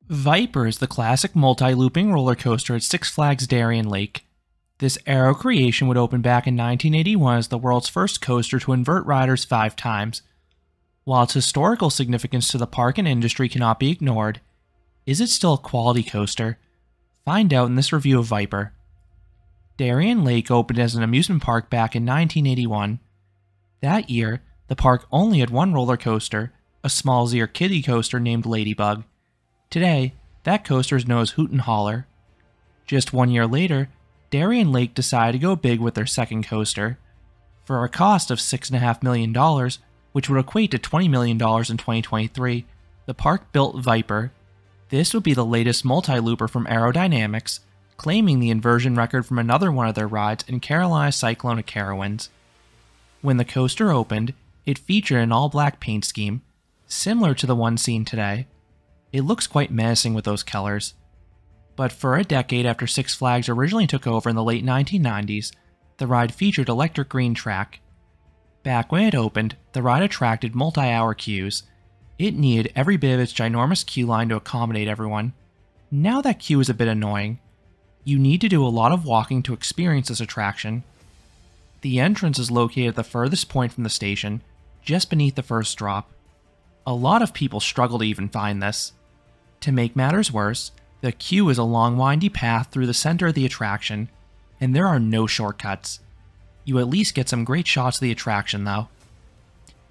Viper is the classic multi-looping roller coaster at Six Flags Darien Lake. This Arrow creation would open back in 1981 as the world's first coaster to invert riders 5 times. While its historical significance to the park and industry cannot be ignored, is it still a quality coaster? Find out in this review of Viper. Darien Lake opened as an amusement park back in 1981. That year, the park only had one roller coaster, a small Zier kiddie coaster named Ladybug. Today, that coaster is known as Hoot and Holler. Just 1 year later, Darien Lake decided to go big with their second coaster. For a cost of $6.5 million, which would equate to $20 million in 2023, the park built Viper. This would be the latest multi-looper from Aerodynamics, claiming the inversion record from another one of their rides in Carolina Cyclone at Carowinds. When the coaster opened, it featured an all-black paint scheme, similar to the one seen today. It looks quite menacing with those colors. But for a decade after Six Flags originally took over in the late 1990s, the ride featured electric green track. Back when it opened, the ride attracted multi-hour queues. It needed every bit of its ginormous queue line to accommodate everyone. Now that queue is a bit annoying. You need to do a lot of walking to experience this attraction. The entrance is located at the furthest point from the station, just beneath the first drop. A lot of people struggle to even find this. To make matters worse, the queue is a long windy path through the center of the attraction, and there are no shortcuts. You at least get some great shots of the attraction though.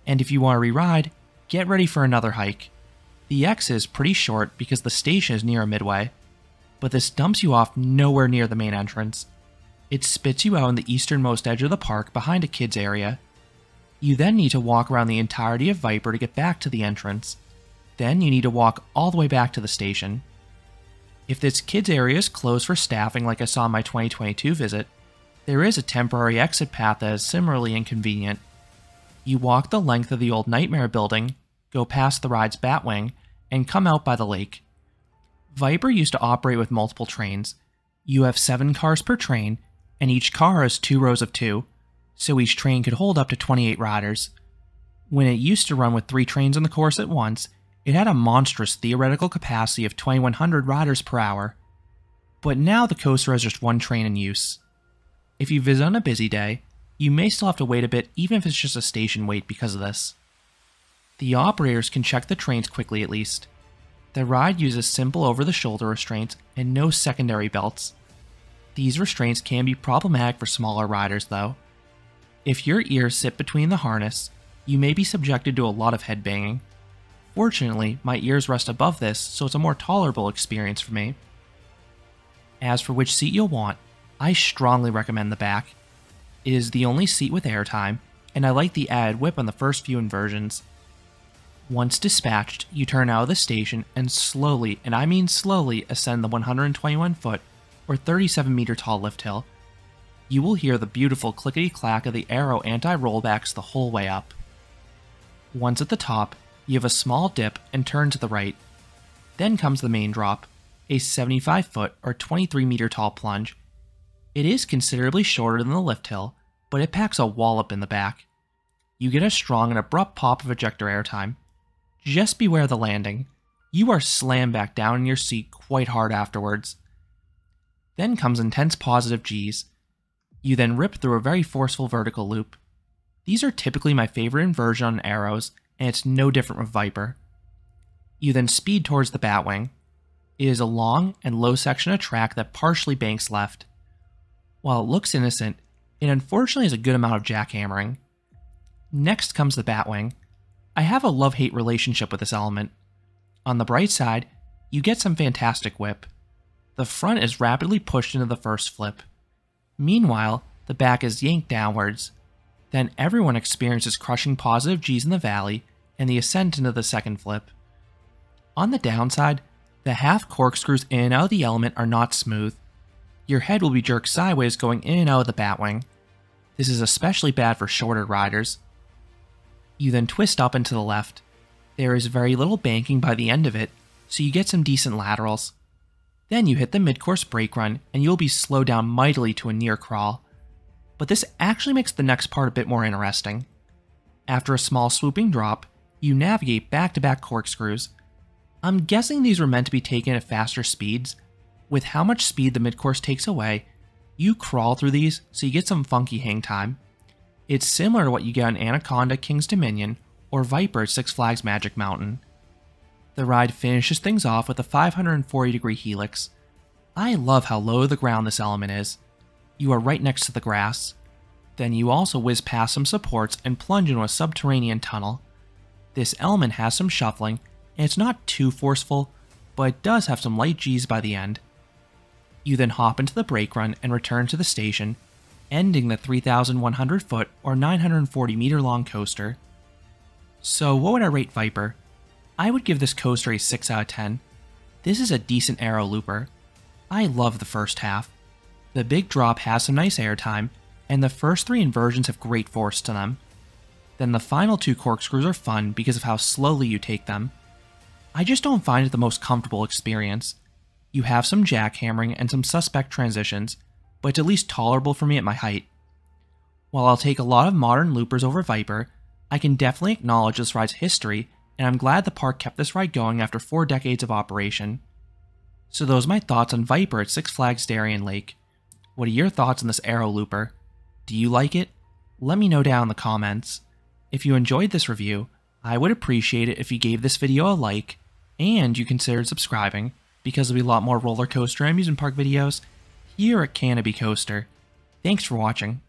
And if you want to re-ride, get ready for another hike. The exit is pretty short because the station is near a midway, but this dumps you off nowhere near the main entrance. It spits you out on the easternmost edge of the park behind a kids area. You then need to walk around the entirety of Viper to get back to the entrance. Then you need to walk all the way back to the station. If this kids area is closed for staffing like I saw in my 2022 visit, there is a temporary exit path that is similarly inconvenient. You walk the length of the old Nightmare building, go past the ride's Batwing, and come out by the lake. Viper used to operate with multiple trains. You have 7 cars per train, and each car has 2 rows of 2, so each train could hold up to 28 riders. When it used to run with 3 trains on the course at once, it had a monstrous theoretical capacity of 2,100 riders per hour. But now the coaster has just 1 train in use. If you visit on a busy day, you may still have to wait a bit even if it's just a station wait because of this. The operators can check the trains quickly at least. The ride uses simple over-the-shoulder restraints and no secondary belts. These restraints can be problematic for smaller riders though. If your ears sit between the harness, you may be subjected to a lot of headbanging. Fortunately, my ears rest above this, so it's a more tolerable experience for me. As for which seat you'll want, I strongly recommend the back. It is the only seat with airtime, and I like the added whip on the first few inversions. Once dispatched, you turn out of the station and slowly, and I mean slowly, ascend the 121-foot or 37-meter tall lift hill. You will hear the beautiful clickety-clack of the Arrow anti-rollbacks the whole way up. Once at the top, you have a small dip and turn to the right. Then comes the main drop, a 75-foot or 23-meter tall plunge. It is considerably shorter than the lift hill, but it packs a wallop in the back. You get a strong and abrupt pop of ejector airtime. Just beware the landing. You are slammed back down in your seat quite hard afterwards. Then comes intense positive Gs. You then rip through a very forceful vertical loop. These are typically my favorite inversion on Arrows, and it's no different with Viper. You then speed towards the Batwing. It is a long and low section of track that partially banks left. While it looks innocent, it unfortunately has a good amount of jackhammering. Next comes the Batwing. I have a love-hate relationship with this element. On the bright side, you get some fantastic whip. The front is rapidly pushed into the first flip. Meanwhile, the back is yanked downwards. Then everyone experiences crushing positive Gs in the valley and the ascent into the second flip. On the downside, the half corkscrews in and out of the element are not smooth. Your head will be jerked sideways going in and out of the Batwing. This is especially bad for shorter riders. You then twist up and to the left. There is very little banking by the end of it, so you get some decent laterals. Then you hit the mid-course brake run and you'll be slowed down mightily to a near crawl. But this actually makes the next part a bit more interesting. After a small swooping drop, you navigate back-to-back corkscrews. I'm guessing these were meant to be taken at faster speeds. With how much speed the midcourse takes away, you crawl through these so you get some funky hang time. It's similar to what you get on Anaconda King's Dominion or Viper at Six Flags Magic Mountain. The ride finishes things off with a 540-degree helix. I love how low to the ground this element is. You are right next to the grass. Then you also whiz past some supports and plunge into a subterranean tunnel. This element has some shuffling, and it's not too forceful, but it does have some light G's by the end. You then hop into the brake run and return to the station, ending the 3,100 foot or 940 meter long coaster. So what would I rate Viper? I would give this coaster a 6 out of 10. This is a decent aero looper. I love the first half. The big drop has some nice airtime, and the first 3 inversions have great force to them. Then the final 2 corkscrews are fun because of how slowly you take them. I just don't find it the most comfortable experience. You have some jackhammering and some suspect transitions, but it's at least tolerable for me at my height. While I'll take a lot of modern loopers over Viper, I can definitely acknowledge this ride's history, and I'm glad the park kept this ride going after 4 decades of operation. So those are my thoughts on Viper at Six Flags Darien Lake. What are your thoughts on this aero looper? Do you like it? Let me know down in the comments. If you enjoyed this review, I would appreciate it if you gave this video a like, and you considered subscribing, because there'll be a lot more roller coaster and amusement park videos here at Canopy Coaster. Thanks for watching.